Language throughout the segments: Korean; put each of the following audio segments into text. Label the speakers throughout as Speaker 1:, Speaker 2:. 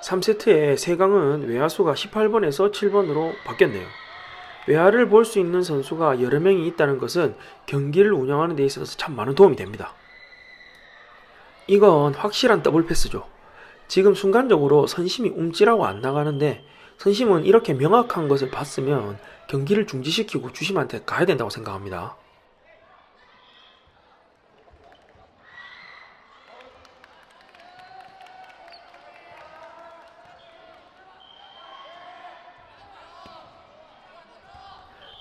Speaker 1: 3세트의 세강은 외야수가 18번에서 7번으로 바뀌었네요. 외야를 볼 수 있는 선수가 여러 명이 있다는 것은 경기를 운영하는 데 있어서 참 많은 도움이 됩니다. 이건 확실한 더블 패스죠. 지금 순간적으로 선심이 움찔하고 안 나가는데 선심은 이렇게 명확한 것을 봤으면 경기를 중지시키고 주심한테 가야 된다고 생각합니다.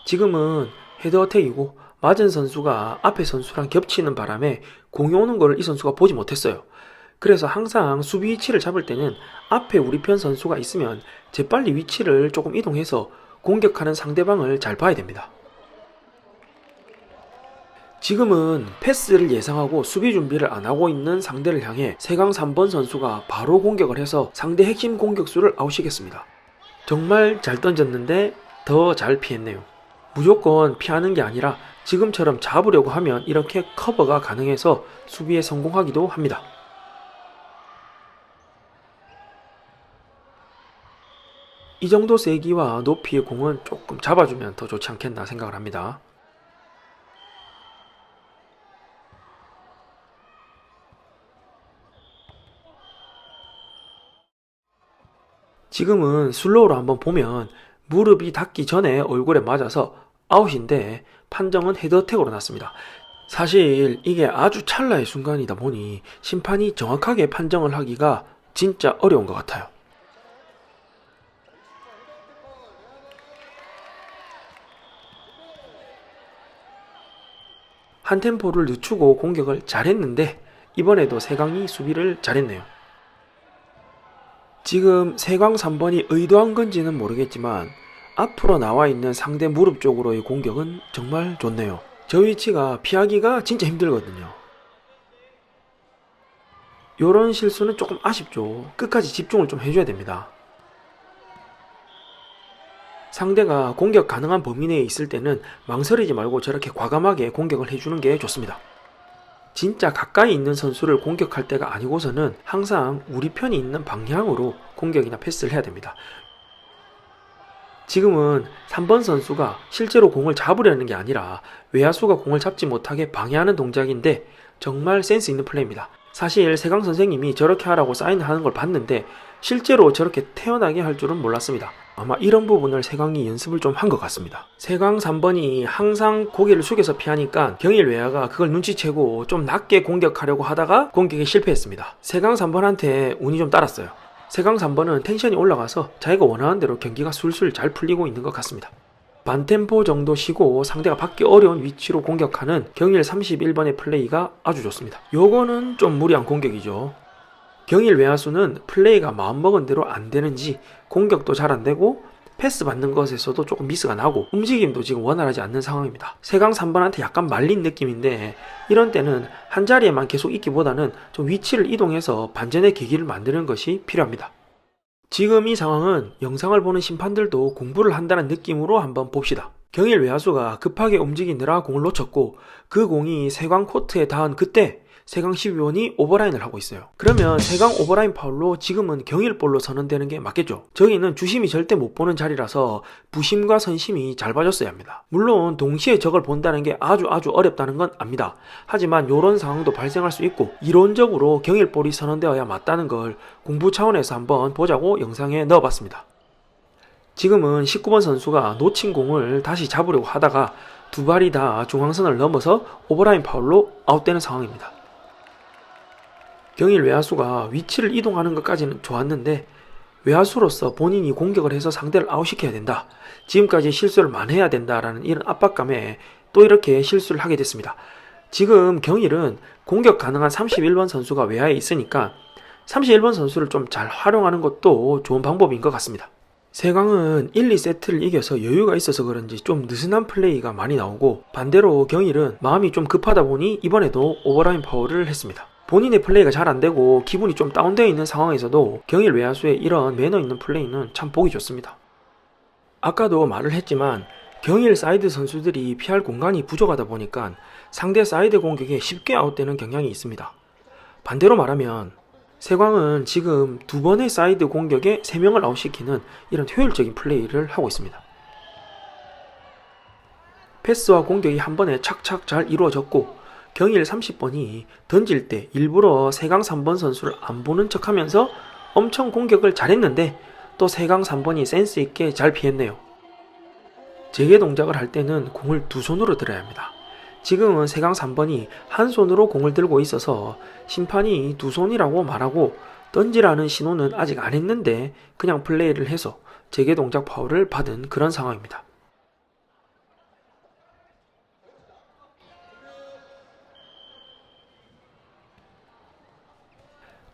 Speaker 1: 지금은 헤드어택이고 맞은 선수가 앞에 선수랑 겹치는 바람에 공이 오는 걸 이 선수가 보지 못했어요. 그래서 항상 수비 위치를 잡을 때는 앞에 우리 편 선수가 있으면 재빨리 위치를 조금 이동해서 공격하는 상대방을 잘 봐야 됩니다. 지금은 패스를 예상하고 수비 준비를 안 하고 있는 상대를 향해 세강 3번 선수가 바로 공격을 해서 상대 핵심 공격수를 아웃시켰습니다. 정말 잘 던졌는데 더 잘 피했네요. 무조건 피하는 게 아니라 지금처럼 잡으려고 하면 이렇게 커버가 가능해서 수비에 성공하기도 합니다. 이 정도 세기와 높이의 공은 조금 잡아주면 더 좋지 않겠나 생각을 합니다. 지금은 슬로우로 한번 보면 무릎이 닿기 전에 얼굴에 맞아서 아웃인데 판정은 헤드어택으로 났습니다. 사실 이게 아주 찰나의 순간이다 보니 심판이 정확하게 판정을 하기가 진짜 어려운 것 같아요. 한 템포를 늦추고 공격을 잘했는데 이번에도 세강이 수비를 잘했네요. 지금 세강 3번이 의도한 건지는 모르겠지만 앞으로 나와 있는 상대 무릎 쪽으로의 공격은 정말 좋네요. 저 위치가 피하기가 진짜 힘들거든요. 요런 실수는 조금 아쉽죠. 끝까지 집중을 좀 해줘야 됩니다. 상대가 공격 가능한 범위 내에 있을 때는 망설이지 말고 저렇게 과감하게 공격을 해주는 게 좋습니다. 진짜 가까이 있는 선수를 공격할 때가 아니고서는 항상 우리 편이 있는 방향으로 공격이나 패스를 해야 됩니다. 지금은 3번 선수가 실제로 공을 잡으려는 게 아니라 외야수가 공을 잡지 못하게 방해하는 동작인데 정말 센스 있는 플레이입니다. 사실 세강 선생님이 저렇게 하라고 사인하는 걸 봤는데 실제로 저렇게 태연하게 할 줄은 몰랐습니다. 아마 이런 부분을 세강이 연습을 좀 한 것 같습니다. 세강 3번이 항상 고개를 숙여서 피하니까 경일 외야가 그걸 눈치채고 좀 낮게 공격하려고 하다가 공격에 실패했습니다. 세강 3번한테 운이 좀 따랐어요. 세강 3번은 텐션이 올라가서 자기가 원하는 대로 경기가 술술 잘 풀리고 있는 것 같습니다. 반템포 정도 쉬고 상대가 받기 어려운 위치로 공격하는 경일 31번의 플레이가 아주 좋습니다. 요거는 좀 무리한 공격이죠. 경일 외야수는 플레이가 마음먹은 대로 안 되는지 공격도 잘 안 되고 패스 받는 것에서도 조금 미스가 나고 움직임도 지금 원활하지 않는 상황입니다. 세강 3번한테 약간 말린 느낌인데 이런 때는 한 자리에만 계속 있기보다는 좀 위치를 이동해서 반전의 계기를 만드는 것이 필요합니다. 지금 이 상황은 영상을 보는 심판들도 공부를 한다는 느낌으로 한번 봅시다. 경일 외야수가 급하게 움직이느라 공을 놓쳤고 그 공이 세강 코트에 닿은 그때 세강 12번이 오버라인을 하고 있어요. 그러면 세강 오버라인 파울로 지금은 경일볼로 선언되는 게 맞겠죠. 저기는 주심이 절대 못 보는 자리라서 부심과 선심이 잘 봐줬어야 합니다. 물론 동시에 저걸 본다는 게 아주 어렵다는 건 압니다. 하지만 이런 상황도 발생할 수 있고 이론적으로 경일볼이 선언되어야 맞다는 걸 공부 차원에서 한번 보자고 영상에 넣어봤습니다. 지금은 19번 선수가 놓친 공을 다시 잡으려고 하다가 두 발이 다 중앙선을 넘어서 오버라인 파울로 아웃되는 상황입니다. 경일 외야수가 위치를 이동하는 것까지는 좋았는데 외야수로서 본인이 공격을 해서 상대를 아웃시켜야 된다. 지금까지 실수를 만회해야 된다라는 이런 압박감에 또 이렇게 실수를 하게 됐습니다. 지금 경일은 공격 가능한 31번 선수가 외야에 있으니까 31번 선수를 좀 잘 활용하는 것도 좋은 방법인 것 같습니다. 세강은 1, 2세트를 이겨서 여유가 있어서 그런지 좀 느슨한 플레이가 많이 나오고 반대로 경일은 마음이 좀 급하다 보니 이번에도 오버라인 파울을 했습니다. 본인의 플레이가 잘 안되고 기분이 좀 다운되어 있는 상황에서도 경일 외야수의 이런 매너 있는 플레이는 참 보기 좋습니다. 아까도 말을 했지만 경일 사이드 선수들이 피할 공간이 부족하다 보니까 상대 사이드 공격에 쉽게 아웃되는 경향이 있습니다. 반대로 말하면 세광은 지금 두 번의 사이드 공격에 3명을 아웃시키는 이런 효율적인 플레이를 하고 있습니다. 패스와 공격이 한 번에 착착 잘 이루어졌고 경일 30번이 던질 때 일부러 세강 3번 선수를 안 보는 척하면서 엄청 공격을 잘했는데 또 세강 3번이 센스 있게 잘 피했네요. 재개 동작을 할 때는 공을 두 손으로 들어야 합니다. 지금은 세강 3번이 한 손으로 공을 들고 있어서 심판이 두 손이라고 말하고 던지라는 신호는 아직 안 했는데 그냥 플레이를 해서 재개 동작 파울을 받은 그런 상황입니다.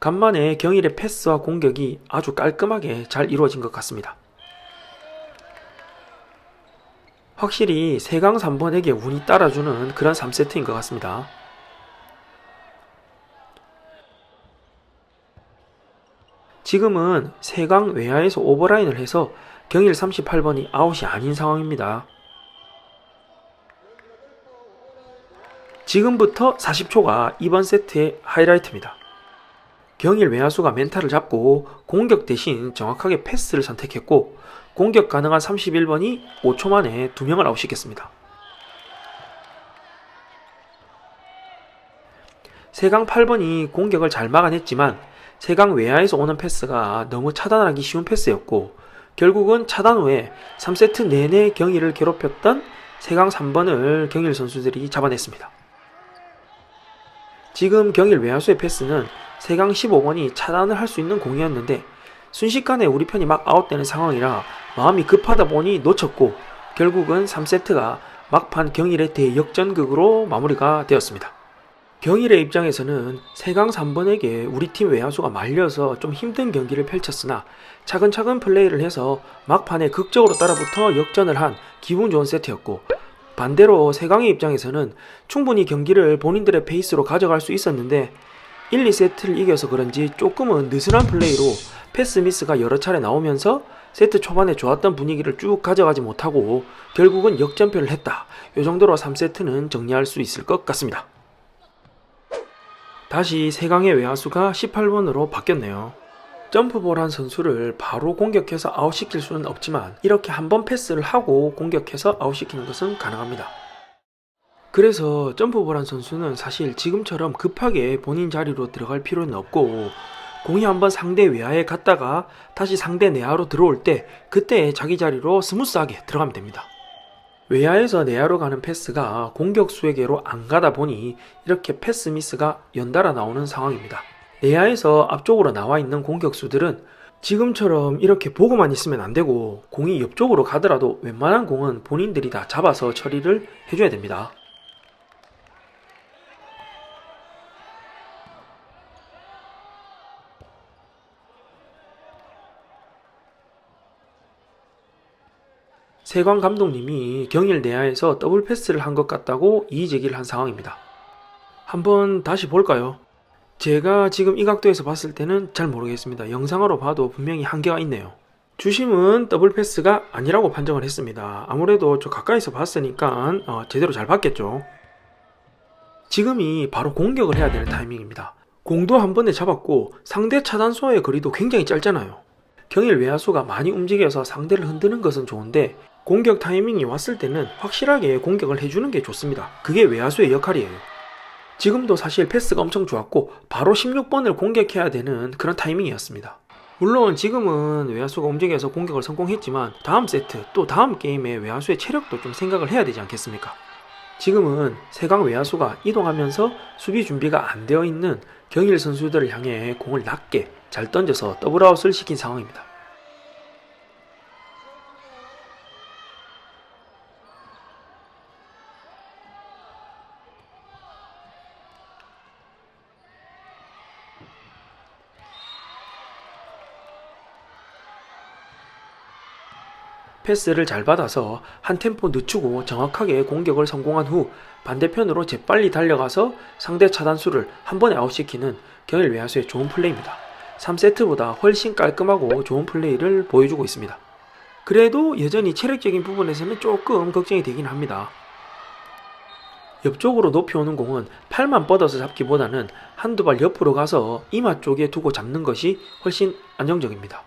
Speaker 1: 간만에 경일의 패스와 공격이 아주 깔끔하게 잘 이루어진 것 같습니다. 확실히 세강 3번에게 운이 따라주는 그런 3세트인 것 같습니다. 지금은 세강 외야에서 오버라인을 해서 경일 38번이 아웃이 아닌 상황입니다. 지금부터 40초가 이번 세트의 하이라이트입니다. 경일 외야수가 멘탈을 잡고 공격 대신 정확하게 패스를 선택했고 공격 가능한 31번이 5초 만에 2명을 아웃시켰습니다. 세강 8번이 공격을 잘 막아냈지만 세강 외야에서 오는 패스가 너무 차단하기 쉬운 패스였고 결국은 차단 후에 3세트 내내 경일을 괴롭혔던 세강 3번을 경일 선수들이 잡아냈습니다. 지금 경일 외야수의 패스는 세강 15번이 차단을 할 수 있는 공이었는데 순식간에 우리 편이 막 아웃되는 상황이라 마음이 급하다 보니 놓쳤고 결국은 3세트가 막판 경일의 대역전극으로 마무리가 되었습니다. 경일의 입장에서는 세강 3번에게 우리 팀 외야수가 말려서 좀 힘든 경기를 펼쳤으나 차근차근 플레이를 해서 막판에 극적으로 따라붙어 역전을 한 기분 좋은 세트였고 반대로 세강의 입장에서는 충분히 경기를 본인들의 페이스로 가져갈 수 있었는데 1, 2세트를 이겨서 그런지 조금은 느슨한 플레이로 패스 미스가 여러 차례 나오면서 세트 초반에 좋았던 분위기를 쭉 가져가지 못하고 결국은 역전패를 했다. 이 정도로 3세트는 정리할 수 있을 것 같습니다. 다시 세강의 외야수가 18번으로 바뀌었네요. 점프볼한 선수를 바로 공격해서 아웃시킬 수는 없지만 이렇게 한번 패스를 하고 공격해서 아웃시키는 것은 가능합니다. 그래서 점프볼한 선수는 사실 지금처럼 급하게 본인 자리로 들어갈 필요는 없고 공이 한번 상대 외야에 갔다가 다시 상대 내야로 들어올 때 그때 자기 자리로 스무스하게 들어가면 됩니다. 외야에서 내야로 가는 패스가 공격수에게로 안 가다 보니 이렇게 패스 미스가 연달아 나오는 상황입니다. 내야에서 앞쪽으로 나와 있는 공격수들은 지금처럼 이렇게 보고만 있으면 안 되고 공이 옆쪽으로 가더라도 웬만한 공은 본인들이 다 잡아서 처리를 해줘야 됩니다. 세광 감독님이 경일 내야에서 더블 패스를 한 것 같다고 이의제기를 한 상황입니다. 한번 다시 볼까요? 제가 지금 이 각도에서 봤을 때는 잘 모르겠습니다. 영상으로 봐도 분명히 한계가 있네요. 주심은 더블 패스가 아니라고 판정을 했습니다. 아무래도 저 가까이서 봤으니까 제대로 잘 봤겠죠. 지금이 바로 공격을 해야 되는 타이밍입니다. 공도 한 번에 잡았고 상대 차단소의 거리도 굉장히 짧잖아요. 경일 외야수가 많이 움직여서 상대를 흔드는 것은 좋은데 공격 타이밍이 왔을 때는 확실하게 공격을 해주는 게 좋습니다. 그게 외야수의 역할이에요. 지금도 사실 패스가 엄청 좋았고 바로 16번을 공격해야 되는 그런 타이밍이었습니다. 물론 지금은 외야수가 움직여서 공격을 성공했지만 다음 세트 또 다음 게임에 외야수의 체력도 좀 생각을 해야 되지 않겠습니까? 지금은 세강 외야수가 이동하면서 수비 준비가 안 되어 있는 경일 선수들을 향해 공을 낮게 잘 던져서 더블아웃을 시킨 상황입니다. 패스를 잘 받아서 한 템포 늦추고 정확하게 공격을 성공한 후 반대편으로 재빨리 달려가서 상대 차단수를 한 번에 아웃시키는 경일 외야수의 좋은 플레이입니다. 3세트보다 훨씬 깔끔하고 좋은 플레이를 보여주고 있습니다. 그래도 여전히 체력적인 부분에서는 조금 걱정이 되긴 합니다. 옆쪽으로 높이 오는 공은 팔만 뻗어서 잡기보다는 한두 발 옆으로 가서 이마 쪽에 두고 잡는 것이 훨씬 안정적입니다.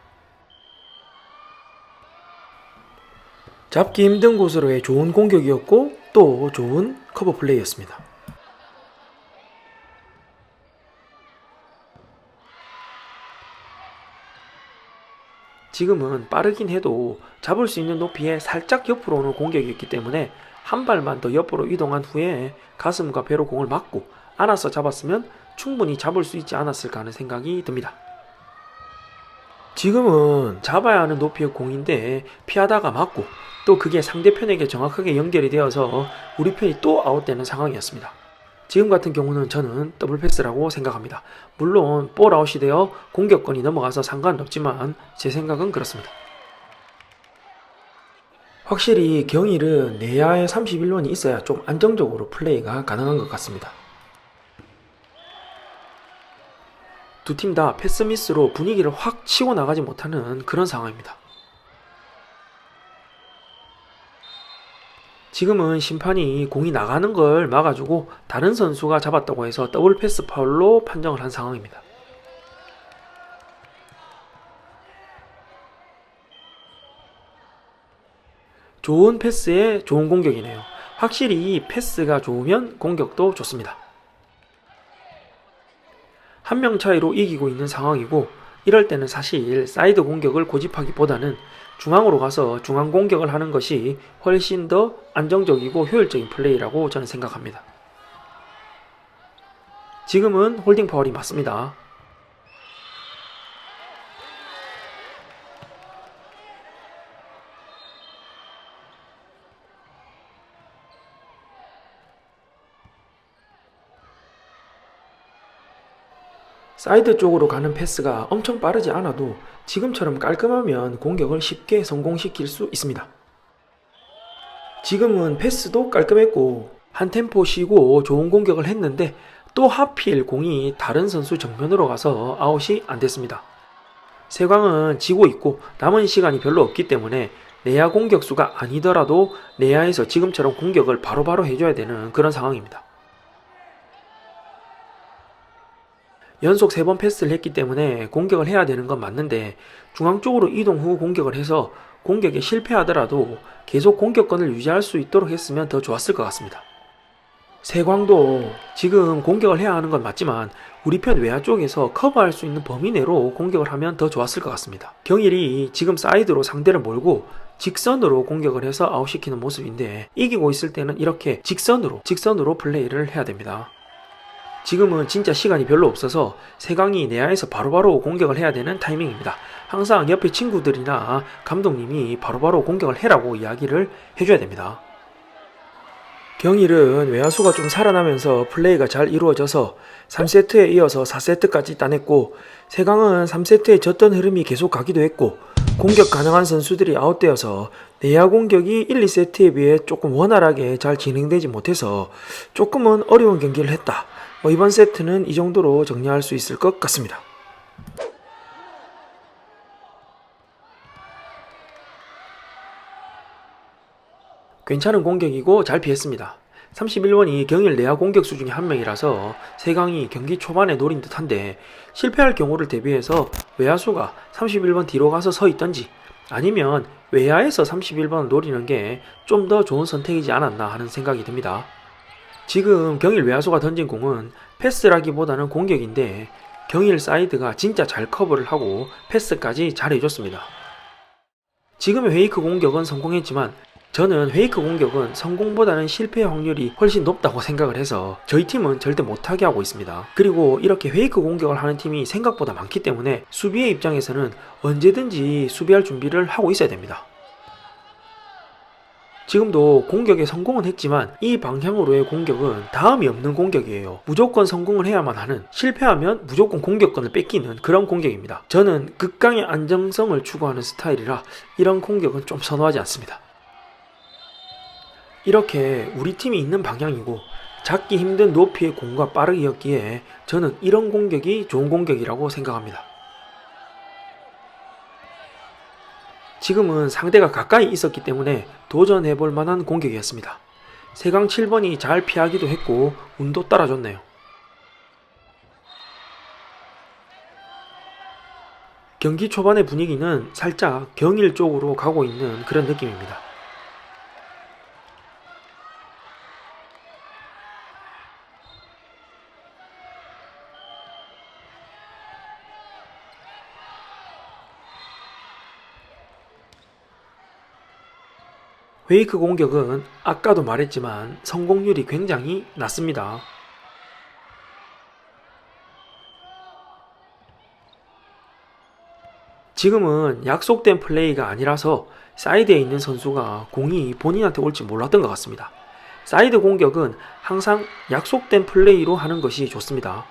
Speaker 1: 잡기 힘든 곳으로의 좋은 공격이었고 또 좋은 커버 플레이였습니다. 지금은 빠르긴 해도 잡을 수 있는 높이에 살짝 옆으로 오는 공격이었기 때문에 한 발만 더 옆으로 이동한 후에 가슴과 배로 공을 맞고 안아서 잡았으면 충분히 잡을 수 있지 않았을까 하는 생각이 듭니다. 지금은 잡아야 하는 높이의 공인데 피하다가 맞고 또 그게 상대편에게 정확하게 연결이 되어서 우리 편이 또 아웃되는 상황이었습니다. 지금 같은 경우는 저는 더블 패스라고 생각합니다. 물론 볼 아웃이 되어 공격권이 넘어가서 상관은 없지만 제 생각은 그렇습니다. 확실히 경일은 내야에 31번이 있어야 좀 안정적으로 플레이가 가능한 것 같습니다. 두 팀 다 패스 미스로 분위기를 확 치고 나가지 못하는 그런 상황입니다. 지금은 심판이 공이 나가는 걸 막아주고 다른 선수가 잡았다고 해서 더블 패스 파울로 판정을 한 상황입니다. 좋은 패스에 좋은 공격이네요. 확실히 패스가 좋으면 공격도 좋습니다. 한 명 차이로 이기고 있는 상황이고 이럴 때는 사실 사이드 공격을 고집하기보다는 중앙으로 가서 중앙 공격을 하는 것이 훨씬 더 안정적이고 효율적인 플레이라고 저는 생각합니다. 지금은 홀딩 파울이 맞습니다. 사이드 쪽으로 가는 패스가 엄청 빠르지 않아도 지금처럼 깔끔하면 공격을 쉽게 성공시킬 수 있습니다. 지금은 패스도 깔끔했고 한 템포 쉬고 좋은 공격을 했는데 또 하필 공이 다른 선수 정면으로 가서 아웃이 안 됐습니다. 세광은 지고 있고 남은 시간이 별로 없기 때문에 내야 공격수가 아니더라도 내야에서 지금처럼 공격을 바로바로 해줘야 되는 그런 상황입니다. 연속 3번 패스를 했기 때문에 공격을 해야 되는 건 맞는데 중앙 쪽으로 이동 후 공격을 해서 공격에 실패하더라도 계속 공격권을 유지할 수 있도록 했으면 더 좋았을 것 같습니다. 세광도 지금 공격을 해야 하는 건 맞지만 우리 편 외야 쪽에서 커버할 수 있는 범위 내로 공격을 하면 더 좋았을 것 같습니다. 경일이 지금 사이드로 상대를 몰고 직선으로 공격을 해서 아웃시키는 모습인데 이기고 있을 때는 이렇게 직선으로 플레이를 해야 됩니다. 지금은 진짜 시간이 별로 없어서 세강이 내야에서 바로바로 공격을 해야 되는 타이밍입니다. 항상 옆에 친구들이나 감독님이 바로바로 공격을 해라고 이야기를 해줘야 됩니다. 경일은 외야수가 좀 살아나면서 플레이가 잘 이루어져서 3세트에 이어서 4세트까지 따냈고 세강은 3세트에 졌던 흐름이 계속 가기도 했고 공격 가능한 선수들이 아웃되어서 내야 공격이 1, 2세트에 비해 조금 원활하게 잘 진행되지 못해서 조금은 어려운 경기를 했다. 이번 세트는 이 정도로 정리할 수 있을 것 같습니다. 괜찮은 공격이고 잘 피했습니다. 31번이 경일 내야 공격수 중에 한 명이라서 세강이 경기 초반에 노린 듯한데 실패할 경우를 대비해서 외야수가 31번 뒤로 가서 서 있던지 아니면 외야에서 31번을 노리는 게 좀 더 좋은 선택이지 않았나 하는 생각이 듭니다. 지금 경일 외야수가 던진 공은 패스라기보다는 공격인데 경일 사이드가 진짜 잘 커버를 하고 패스까지 잘 해줬습니다. 지금의 페이크 공격은 성공했지만 저는 페이크 공격은 성공보다는 실패 확률이 훨씬 높다고 생각을 해서 저희 팀은 절대 못하게 하고 있습니다. 그리고 이렇게 페이크 공격을 하는 팀이 생각보다 많기 때문에 수비의 입장에서는 언제든지 수비할 준비를 하고 있어야 됩니다. 지금도 공격에 성공은 했지만 이 방향으로의 공격은 다음이 없는 공격이에요. 무조건 성공을 해야만 하는, 실패하면 무조건 공격권을 뺏기는 그런 공격입니다. 저는 극강의 안정성을 추구하는 스타일이라 이런 공격은 좀 선호하지 않습니다. 이렇게 우리 팀이 있는 방향이고 잡기 힘든 높이의 공과 빠르기였기에 저는 이런 공격이 좋은 공격이라고 생각합니다. 지금은 상대가 가까이 있었기 때문에 도전해볼 만한 공격이었습니다. 세강 7번이 잘 피하기도 했고 운도 따라줬네요. 경기 초반의 분위기는 살짝 경일 쪽으로 가고 있는 그런 느낌입니다. 페이크 공격은 아까도 말했지만 성공률이 굉장히 낮습니다. 지금은 약속된 플레이가 아니라서 사이드에 있는 선수가 공이 본인한테 올지 몰랐던 것 같습니다. 사이드 공격은 항상 약속된 플레이로 하는 것이 좋습니다.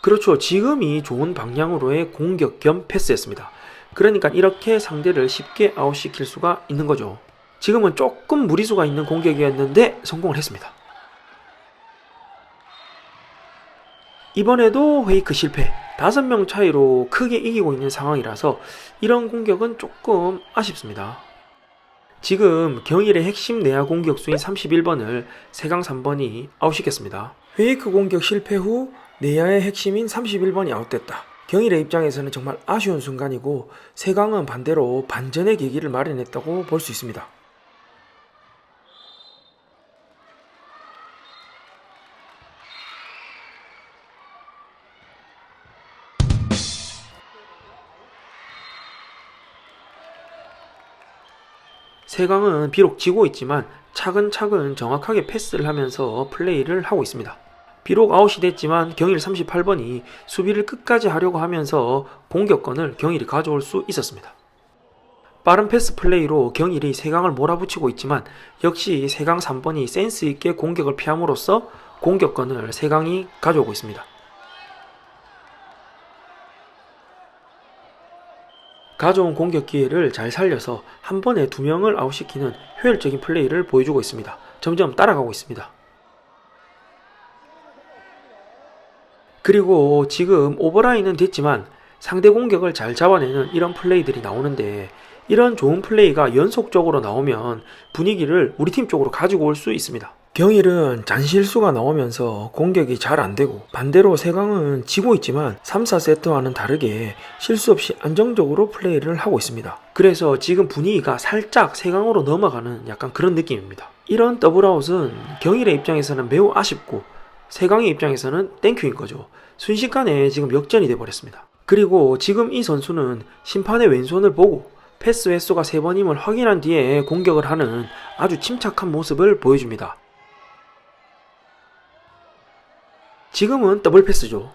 Speaker 1: 그렇죠. 지금이 좋은 방향으로의 공격 겸 패스였습니다. 그러니까 이렇게 상대를 쉽게 아웃시킬 수가 있는 거죠. 지금은 조금 무리수가 있는 공격이었는데 성공을 했습니다. 이번에도 페이크 실패. 5명 차이로 크게 이기고 있는 상황이라서 이런 공격은 조금 아쉽습니다. 지금 경일의 핵심 내야 공격수인 31번을 세강 3번이 아웃시켰습니다. 페이크 공격 실패 후 내야의 핵심인 31번이 아웃됐다. 경일의 입장에서는 정말 아쉬운 순간이고 세강은 반대로 반전의 계기를 마련했다고 볼 수 있습니다. 세강은 비록 지고 있지만 차근차근 정확하게 패스를 하면서 플레이를 하고 있습니다. 비록 아웃이 됐지만 경일 38번이 수비를 끝까지 하려고 하면서 공격권을 경일이 가져올 수 있었습니다. 빠른 패스 플레이로 경일이 세강을 몰아붙이고 있지만 역시 세강 3번이 센스 있게 공격을 피함으로써 공격권을 세강이 가져오고 있습니다. 가져온 공격 기회를 잘 살려서 한 번에 2명을 아웃시키는 효율적인 플레이를 보여주고 있습니다. 점점 따라가고 있습니다. 그리고 지금 오버라인은 됐지만 상대 공격을 잘 잡아내는 이런 플레이들이 나오는데 이런 좋은 플레이가 연속적으로 나오면 분위기를 우리 팀 쪽으로 가지고 올 수 있습니다. 경일은 잔실수가 나오면서 공격이 잘 안되고 반대로 세강은 지고 있지만 3, 4세트와는 다르게 실수 없이 안정적으로 플레이를 하고 있습니다. 그래서 지금 분위기가 살짝 세강으로 넘어가는 약간 그런 느낌입니다. 이런 더블아웃은 경일의 입장에서는 매우 아쉽고 세강의 입장에서는 땡큐인 거죠. 순식간에 지금 역전이 돼버렸습니다. 그리고 지금 이 선수는 심판의 왼손을 보고 패스 횟수가 3번임을 확인한 뒤에 공격을 하는 아주 침착한 모습을 보여줍니다. 지금은 더블 패스죠.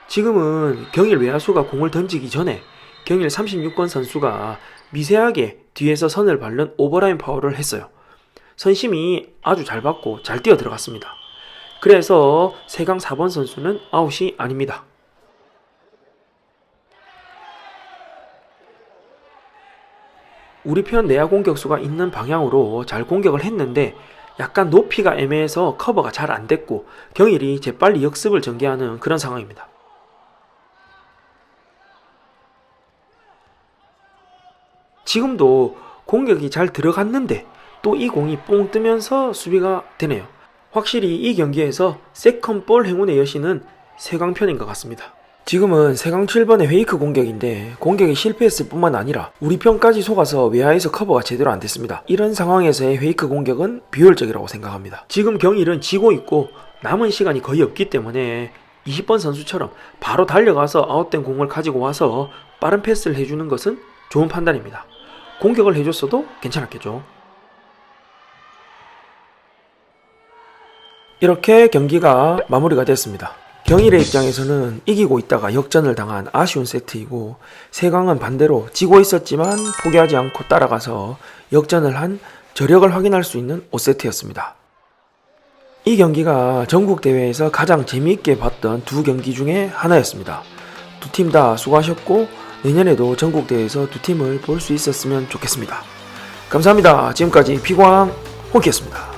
Speaker 1: 지금은 경일 외야수가 공을 던지기 전에 경일 36번 선수가 미세하게 뒤에서 선을 밟는 오버라인 파울을 했어요. 선심이 아주 잘 받고 잘 뛰어 들어갔습니다. 그래서 세강 4번 선수는 아웃이 아닙니다. 우리 편 내야 공격수가 있는 방향으로 잘 공격을 했는데 약간 높이가 애매해서 커버가 잘 안됐고 경일이 재빨리 역습을 전개하는 그런 상황입니다. 지금도 공격이 잘 들어갔는데 또 이 공이 뽕 뜨면서 수비가 되네요. 확실히 이 경기에서 세컨볼 행운의 여신은 세강편인 것 같습니다. 지금은 세강 7번의 페이크 공격인데 공격이 실패했을 뿐만 아니라 우리 편까지 속아서 외야에서 커버가 제대로 안 됐습니다. 이런 상황에서의 페이크 공격은 비효율적이라고 생각합니다. 지금 경일은 지고 있고 남은 시간이 거의 없기 때문에 20번 선수처럼 바로 달려가서 아웃된 공을 가지고 와서 빠른 패스를 해주는 것은 좋은 판단입니다. 공격을 해줬어도 괜찮았겠죠. 이렇게 경기가 마무리가 됐습니다. 경일의 입장에서는 이기고 있다가 역전을 당한 아쉬운 세트이고 세강은 반대로 지고 있었지만 포기하지 않고 따라가서 역전을 한 저력을 확인할 수 있는 5세트였습니다. 이 경기가 전국대회에서 가장 재미있게 봤던 두 경기 중에 하나였습니다. 두 팀 다 수고하셨고 내년에도 전국대회에서 두 팀을 볼 수 있었으면 좋겠습니다. 감사합니다. 지금까지 피광 홍키였습니다.